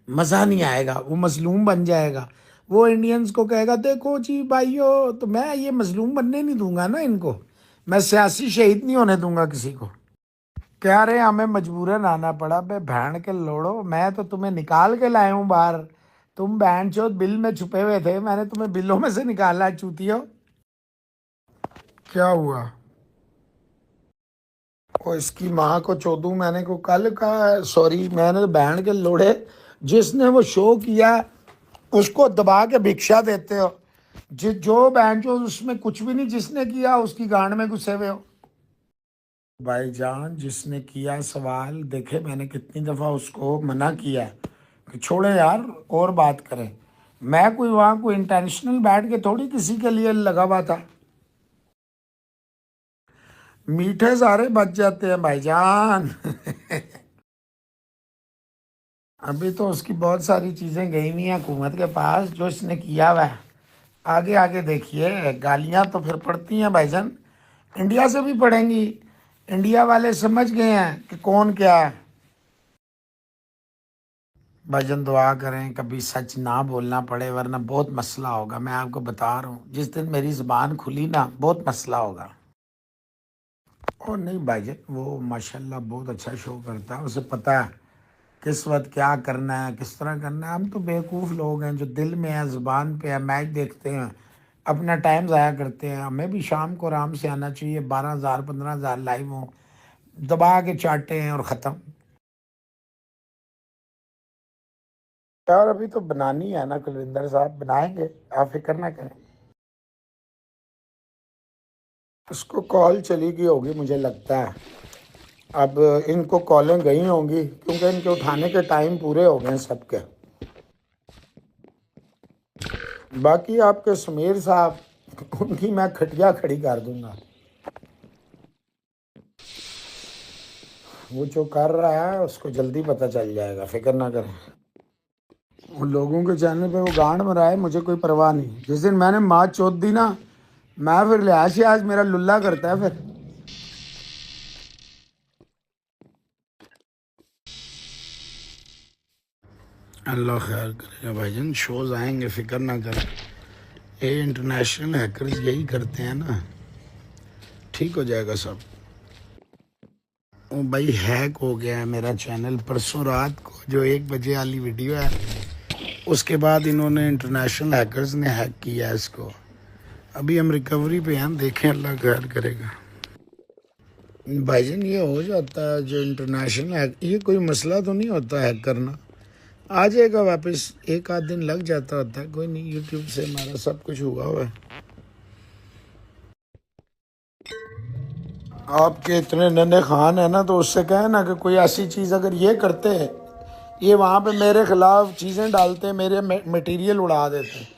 मज़ा नहीं आएगा, वो मजलूम बन जाएगा। वो इंडियंस को कहेगा देखो जी भाइयों, तो मैं ये मजलूम बनने नहीं दूंगा ना इनको। मैं सियासी शहीद नहीं होने दूंगा किसी को। कह रहे हमें मजबूरन आना पड़ा। बे भैन के लोड़ो, मैं तो तुम्हें निकाल के लाया हूँ बाहर। तुम बहन चोद बिल में छुपे हुए थे, मैंने तुम्हें बिलों में से निकाला है चूतियो। क्या हुआ? ओ इसकी माँ को चोदू मैंने को कल कहा, सॉरी मैंने तो बहन के लोड़े। जिसने वो शो किया उसको दबा के भिक्षा देते हो। जो बहन चोद उसमें कुछ भी नहीं जिसने किया, उसकी गांड में घुसे हुए हो। भाईजान जिसने किया सवाल, देखे मैंने कितनी दफ़ा उसको मना किया है कि छोड़े यार और बात करें। मैं कोई वहाँ कोई इंटेंशनल बैठ के थोड़ी किसी के लिए लगा हुआ था। मीठे सारे बच जाते हैं भाईजान। अभी तो उसकी बहुत सारी चीज़ें गई हुई हैं हुकूमत के पास जो इसने किया हुआ है। आगे आगे देखिए, गालियां तो फिर पड़ती हैं भाईजान, इंडिया से भी पड़ेंगी। इंडिया वाले समझ गए हैं कि कौन क्या है। भाईजान दुआ करें कभी सच ना बोलना पड़े, वरना बहुत मसला होगा। मैं आपको बता रहा हूँ, जिस दिन मेरी ज़ुबान खुली ना, बहुत मसला होगा। और नहीं भाईजान, वो माशाल्लाह बहुत अच्छा शो करता है, उसे पता है किस वक्त क्या करना है, किस तरह करना है। हम तो बेवकूफ़ लोग हैं जो दिल में है, ज़ुबान पे है, मैच देखते हैं, अपना टाइम ज़ाया करते हैं। हमें भी शाम को आराम से आना चाहिए, 12,000 15,000 लाइव हों, दबा के चाटे हैं और ख़त्म। यार अभी तो बनानी है ना कुलविंदर साहब, बनाएंगे, आप फिक्र ना करें। उसको कॉल चली गई होगी मुझे लगता है। अब इनको कॉलें गई होंगी क्योंकि इनके उठाने के टाइम पूरे हो गए हैं सबके। बाकी आपके समीर साहब, उनकी मैं खटिया खड़ी कर दूंगा। वो जो कर रहा है उसको जल्दी पता चल जाएगा, फिक्र ना करें। उन लोगों के चैनल पे वो गांड मराए, मुझे कोई परवाह नहीं। जिस दिन मैंने माँ चोत दी ना, मैं फिर लिहाज से आज मेरा लुल्ला करता है फिर। अल्लाह खैर करेगा भाईजान, शोज आएंगे, फिक्र ना करें। ये इंटरनेशनल हैकर्स यही करते हैं ना, ठीक हो जाएगा सब। ओ भाई, हैक हो गया है मेरा चैनल परसों रात को, जो 1 बजे वाली वीडियो है, उसके बाद इन्होंने इंटरनेशनल हैकर्स ने हैक किया है इसको। अभी हम रिकवरी पे हैं, देखें, अल्लाह खैर करेगा। भाईजान ये हो जाता है जो इंटरनेशनल हैक, ये कोई मसला तो नहीं होता हैक करना, आ जाएगा वापस, एक आध दिन लग जाता होता है, कोई नहीं। यूट्यूब से हमारा सब कुछ हुआ है। आपके इतने नन्हे खान है ना, तो उससे कहें ना कि कोई ऐसी चीज़ अगर ये करते हैं, ये वहाँ पे मेरे खिलाफ चीज़ें डालते हैं, मेरे मटेरियल उड़ा देते हैं।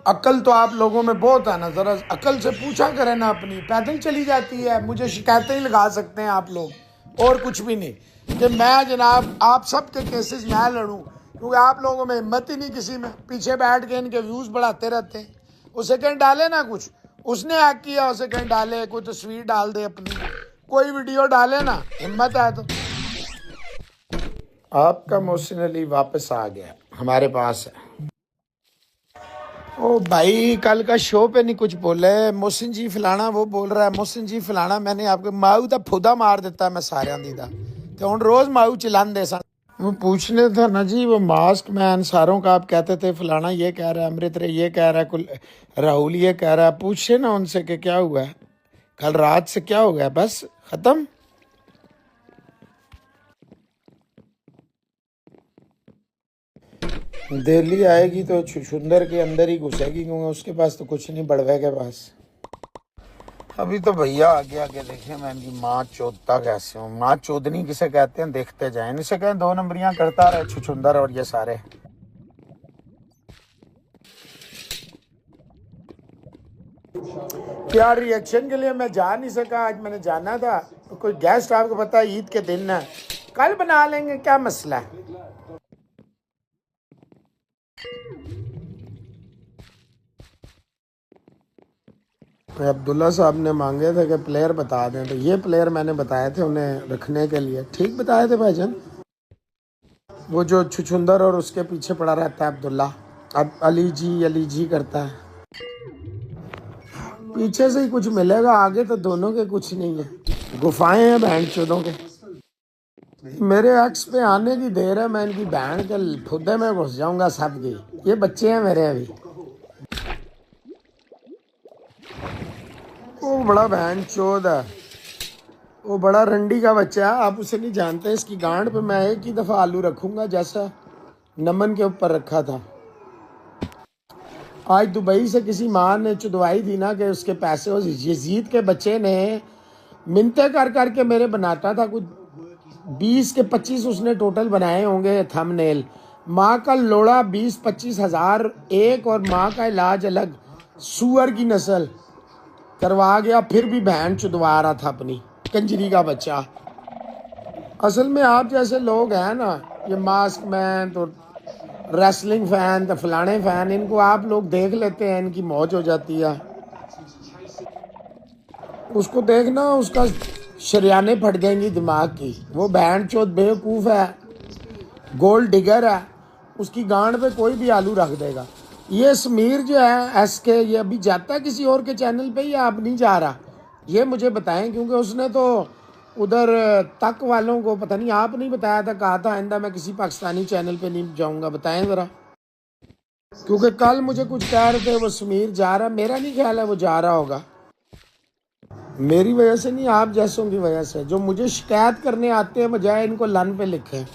अक्ल तो आप लोगों में बहुत है ना, ज़रा अक्ल से पूछा करें ना अपनी। पैदल चली जाती है, मुझे शिकायतें ही लगा सकते हैं आप लोग, और कुछ भी नहीं। कि मैं जनाब आप सब के केसेस मैं लड़ूँ, क्योंकि आप लोगों में हिम्मत ही नहीं किसी में। पीछे बैठ के इनके व्यूज़ बढ़ाते रहते हैं। उसे कहीं डाले ना कुछ, उसने हैक किया, उसे कहीं डाले, कोई तस्वीर डाल दे अपनी, कोई वीडियो डाले ना, हिम्मत है तो। आपका मोहसिन अली वापस आ गया, हमारे पास है। ओ भाई, कल का शो पे नहीं कुछ बोले, मोहसिन जी फलाना वो बोल रहा है, मोहसिन जी फलाना। मैंने आपको माऊ का फुदा मार दिता मैं सारे दी दा, तो हम रोज माऊ चिल्लाते सन। वो पूछने था ना जी, वो मास्क मैन सारों का आप कहते थे, फलाना ये कह रहा है, अमृत रे ये कह रहा है, कुल राहुल ये कह रहा है। पूछे ना उनसे कि क्या हुआ है, कल रात से क्या हो गया, बस खत्म। दिल्ली आएगी तो छुछुंदर के अंदर ही घुसेगी, क्योंकि उसके पास तो कुछ नहीं, बड़वे के पास। अभी तो भैया आगे आगे देखे, मैं इनकी माँ चोदता कैसे हूँ। माँ चोदनी किसे कहते हैं देखते जाए, इसे कहें 2 नंबरियां करता रहे छुछुंदर और ये सारे। क्या रिएक्शन के लिए मैं जा नहीं सका, आज मैंने जाना था, तो कोई गेस्ट आपको पता है ईद के दिन है, कल बना लेंगे, क्या मसला है। तो अब्दुल्ला साहब ने मांगे थे कि प्लेयर बता दें, तो ये प्लेयर मैंने बताए थे उन्हें रखने के लिए, ठीक बताए थे भाईजान। वो जो छुछुंदर और उसके पीछे पड़ा रहता है अब्दुल्ला, अब अली जी करता है। पीछे से ही कुछ मिलेगा, आगे तो दोनों के कुछ नहीं है, गुफाएं हैं बहन चोदों के। मेरे एक्स पे आने की देर है, मैं इनकी बहन के फुद्दे में घुस जाऊंगा सबकी। ये बच्चे हैं मेरे अभी। वो बड़ा बहन चोद है, वो बड़ा रंडी का बच्चा है, आप उसे नहीं जानते। इसकी गांड पे मैं एक ही दफ़ा आलू रखूंगा जैसा नमन के ऊपर रखा था। आज दुबई से किसी माँ ने चुदवाई थी ना कि उसके पैसे उस यजीद के बच्चे ने मिन्नतें कर करके मेरे बनाता था, कुछ 20 के 25 उसने टोटल बनाए होंगे थंबनेल। माँ का लोड़ा 20-25 हज़ार एक, और माँ का इलाज अलग, सुअर की नस्ल करवा गया, फिर भी बहन चुदवा रहा था अपनी कंजरी का बच्चा। असल में आप जैसे लोग हैं ना, ये मास्क मैन तो रेसलिंग फैन तो फलाने फैन, इनको आप लोग देख लेते हैं, इनकी मौज हो जाती है। उसको देखना, उसका शरियाने फट जाएंगी दिमाग की। वो बहन चोद बेवकूफ़ है, गोल्ड डिगर है, उसकी गांड पे कोई भी आलू रख देगा। ये समीर जो है SK, ये अभी जाता है किसी और के चैनल पे या अब नहीं जा रहा, ये मुझे बताएं, क्योंकि उसने तो उधर तक वालों को पता नहीं, आप नहीं बताया था, कहा था आइंदा मैं किसी पाकिस्तानी चैनल पे नहीं जाऊंगा। बताएं ज़रा, क्योंकि कल मुझे कुछ कह रहे थे वो समीर जा रहा, मेरा नहीं ख्याल है वो जा रहा होगा। मेरी वजह से नहीं, आप जैसों की वजह से, जो मुझे शिकायत करने आते हैं बजाय इनको लन पे लिखें।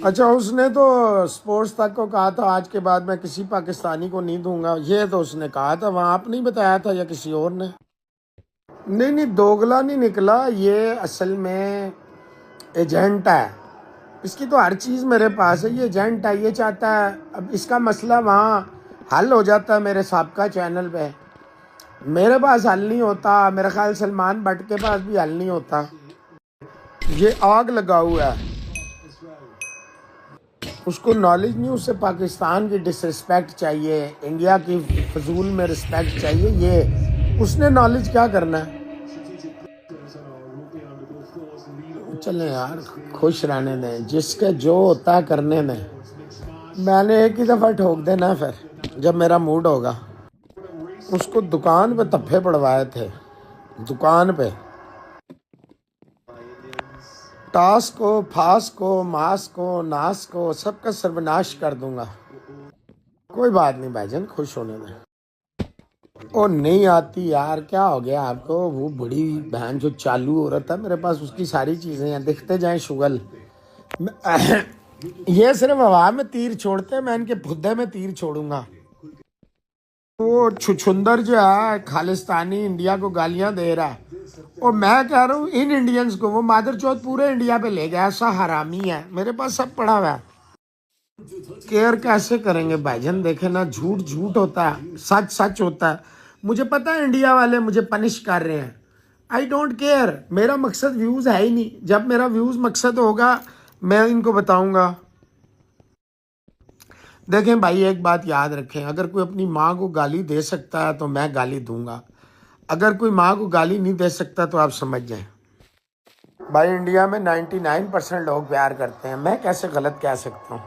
अच्छा, उसने तो स्पोर्ट्स तक को कहा था आज के बाद मैं किसी पाकिस्तानी को नहीं दूंगा, ये तो उसने कहा था वहाँ, आप नहीं बताया था या किसी और ने? नहीं नहीं, दोगला नहीं निकला, ये असल में एजेंट है, इसकी तो हर चीज़ मेरे पास है। ये एजेंट है, ये चाहता है अब इसका मसला वहाँ हल हो जाता है मेरे साबका चैनल पे, मेरे पास हल नहीं होता। मेरा ख्याल सलमान भट्ट के पास भी हल नहीं होता। ये आग लगा हुआ है, उसको नॉलेज नहीं, उससे पाकिस्तान की डिसरिस्पेक्ट चाहिए, इंडिया की फजूल में रिस्पेक्ट चाहिए। ये उसने नॉलेज क्या करना है? चलें यार, खुश रहने दें, जिसके जो होता है करने दें। मैंने एक ही दफ़ा ठोक देना फिर जब मेरा मूड होगा। उसको दुकान पे तप्पे पड़वाए थे, दुकान पे टास को, फास को, मास को, नास को, सबका सर्वनाश कर दूंगा। कोई बात नहीं भाईजान, खुश होने में। ओ नहीं आती यार, क्या हो गया आपको? वो बड़ी बहन जो चालू हो रहा था मेरे पास, उसकी सारी चीज़ें हैं, दिखते जाएं शुगल। ये सिर्फ हवा में तीर छोड़ते हैं, मैं इनके फुद्दे में तीर छोड़ूंगा। वो छुछुंदर जो है खालिस्तानी इंडिया को गालियां दे रहा है, और मैं कह रहा हूँ इन इंडियंस को वो मादर चौथ पूरे इंडिया पे ले गया, ऐसा हरामी है। मेरे पास सब पड़ा हुआ है। केयर कैसे करेंगे भाईजान? देखे ना, झूठ झूठ होता है, सच सच होता है। मुझे पता है इंडिया वाले मुझे पनिश कर रहे हैं, आई डोंट केयर। मेरा मकसद व्यूज़ है ही नहीं। जब मेरा व्यूज़ मकसद होगा मैं इनको बताऊंगा। देखें भाई, एक बात याद रखें, अगर कोई अपनी माँ को गाली दे सकता है तो मैं गाली दूंगा, अगर कोई माँ को गाली नहीं दे सकता तो आप समझ जाएं। भाई इंडिया में 99% लोग प्यार करते हैं, मैं कैसे गलत कह सकता हूँ?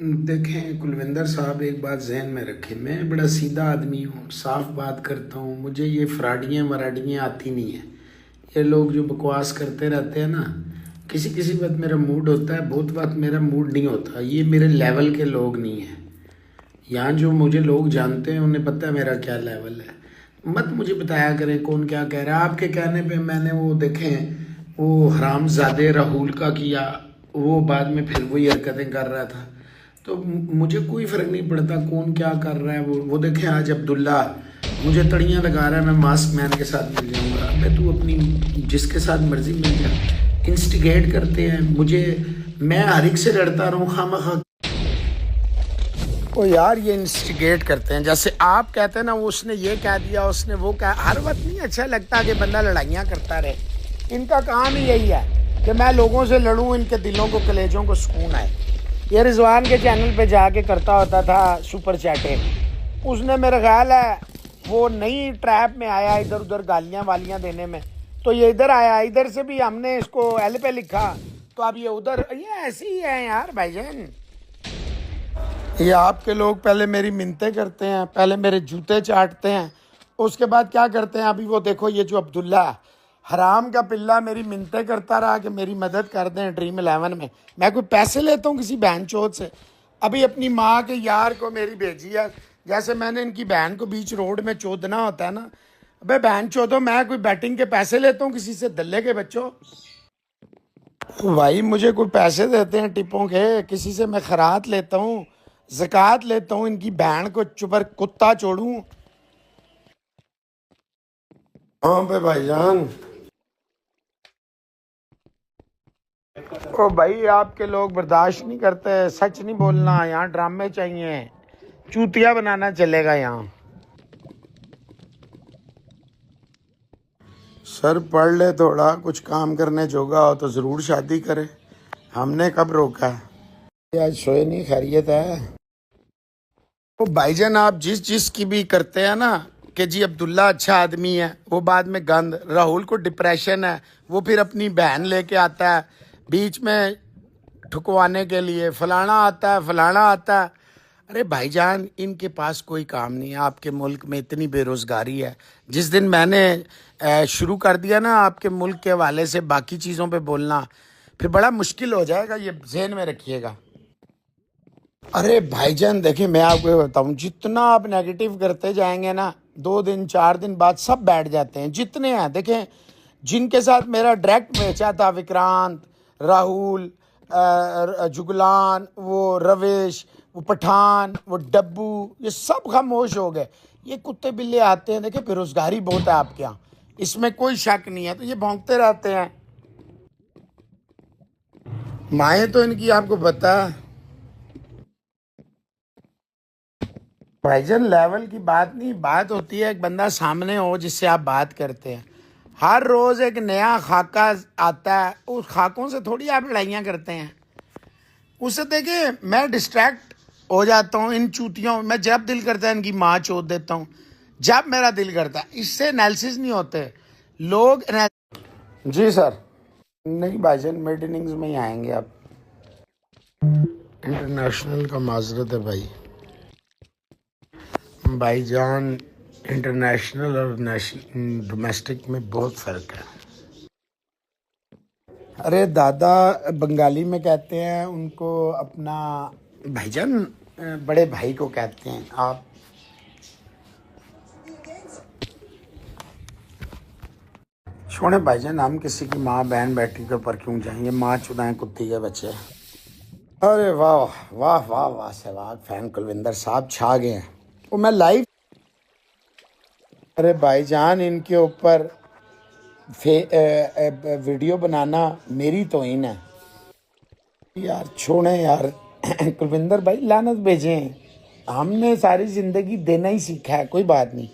देखें कुलविंदर साहब, एक बात जहन में रखें, मैं बड़ा सीधा आदमी हूँ, साफ बात करता हूँ, मुझे ये फ्राडियाँ वराडियाँ आती नहीं है। ये लोग जो बकवास करते रहते हैं ना, किसी किसी वक्त मेरा मूड होता है, बहुत वक्त मेरा मूड नहीं होता। ये मेरे लेवल के लोग नहीं हैं। यहाँ जो मुझे लोग जानते हैं उन्हें पता है मेरा क्या लेवल है। मत मुझे बताया करें कौन क्या कह रहा है। आपके कहने पे मैंने वो देखें, वो हरामजादे राहुल का किया, वो बाद में फिर वही हरकतें कर रहा था, तो मुझे कोई फ़र्क नहीं पड़ता कौन क्या कर रहा है। वो देखें आज अब्दुल्ला मुझे तड़ियाँ लगा रहा है, मैं मास्क मैन के साथ मिल जाऊँगा। मैं तू अपनी जिसके साथ मर्जी मिल जा। इंस्टिगेट करते हैं मुझे, मैं हर एक से लड़ता रहूँ खामखा। ओ यार, ये इंस्टिगेट करते हैं, जैसे आप कहते हैं ना वो उसने ये कह दिया, उसने वो कहा। हर वक्त नहीं अच्छा लगता कि बंदा लड़ाइयाँ करता रहे। इनका काम ही यही है कि मैं लोगों से लड़ूं, इनके दिलों को, कलेजों को सुकून आए। ये रिजवान के चैनल पे जाके करता होता था सुपर चैटें, उसने मेरा ख्याल है वो नई ट्रैप में आया इधर उधर गालियाँ वालियाँ देने में, तो ये इधर आया, इधर से भी हमने इसको L पे लिखा, तो अब ये उधर। ये ऐसे ही है यार भाईजान। ये आपके लोग पहले मेरी मिन्नतें करते हैं, पहले मेरे जूते चाटते हैं, उसके बाद क्या करते हैं? अभी वो देखो, ये जो अब्दुल्ला हराम का पिल्ला मेरी मिन्नतें करता रहा कि मेरी मदद कर दें ड्रीम 11 में। मैं कोई पैसे लेता हूँ किसी बहन चोद से? अभी अपनी माँ के यार को मेरी भेजी है, जैसे मैंने इनकी बहन को बीच रोड में चोदना होता है ना। अबे बहन चोदो, मैं कोई बैटिंग के पैसे लेता हूँ किसी से? दल्ले के बच्चों, भाई मुझे कोई पैसे देते हैं टिपों के, किसी से मैं खरात लेता हूँ, ज़कात लेता हूँ, इनकी बहन को चुपर कुत्ता छोड़ूं? हाँ पे भाईजान। ओ भाई, आपके लोग बर्दाश्त नहीं करते, सच नहीं बोलना। यहाँ ड्रामे चाहिए, चूतिया बनाना चलेगा यहाँ। सर पढ़ ले थोड़ा, कुछ काम करने जोगा हो तो ज़रूर शादी करे। हमने कब रोका है? आज सोए नहीं, खैरियत है? तो भाईजान आप जिस जिस की भी करते हैं ना कि जी अब्दुल्ला अच्छा आदमी है, वो बाद में गंद। राहुल को डिप्रेशन है, वो फिर अपनी बहन लेके आता है बीच में ठुकवाने के लिए, फलाना आता है फलाना आता है। अरे भाईजान इनके पास कोई काम नहीं है। आपके मुल्क में इतनी बेरोज़गारी है। जिस दिन मैंने शुरू कर दिया ना आपके मुल्क के हवाले से बाकी चीज़ों पे बोलना, फिर बड़ा मुश्किल हो जाएगा, ये जहन में रखिएगा। अरे भाईजान देखिए मैं आपको ये बताऊं, जितना आप नेगेटिव करते जाएंगे ना, 2 दिन 4 दिन बाद सब बैठ जाते हैं जितने हैं। देखें जिनके साथ मेरा डायरेक्ट मैचा था, विक्रांत, राहुल, जुगलान, वो रवेश, वो पठान, वो डब्बू, ये सब खामोश हो गए। ये कुत्ते बिल्ले आते हैं, देखिए बेरोजगारी बहुत है आपके यहाँ, इसमें कोई शक नहीं है, तो ये भौंकते रहते हैं। माएँ तो इनकी आपको पता है। भाईजान लेवल की बात नहीं, बात होती है एक बंदा सामने हो जिससे आप बात करते हैं। हर रोज एक नया खाका आता है, उस खाकों से थोड़ी आप लड़ाइयाँ करते हैं। उससे देखिए मैं डिस्ट्रैक्ट हो जाता हूँ इन चूतियों, मैं जब दिल करता है इनकी माँ चोद देता हूँ, जब मेरा दिल करता है। इससे एनालिसिस नहीं होते लोग। जी सर। नहीं भाईजान मिड इनिंग्स में ही आएंगे आप। इंटरनेशनल का माजरत है भाई। भाईजान इंटरनेशनल और नेशनल डोमेस्टिक में बहुत फ़र्क है। अरे दादा बंगाली में कहते हैं उनको अपना, भाईजान बड़े भाई को कहते हैं आप। छोड़े भाईजान, हम किसी की माँ बहन बेटी के ऊपर क्यों जाएंगे, माँ चुदाएं कुत्ती के बच्चे। अरे वाह वाह वाह वाह, सहवाग फैन कुलविंदर साहब छा गए हैं। वो मैं लाइव। अरे भाईजान इनके ऊपर वीडियो बनाना मेरी तौहीन है यार, छोड़े यार। कुलविंदर भाई लानत भेजें, हमने सारी जिंदगी देना ही सीखा है, कोई बात नहीं।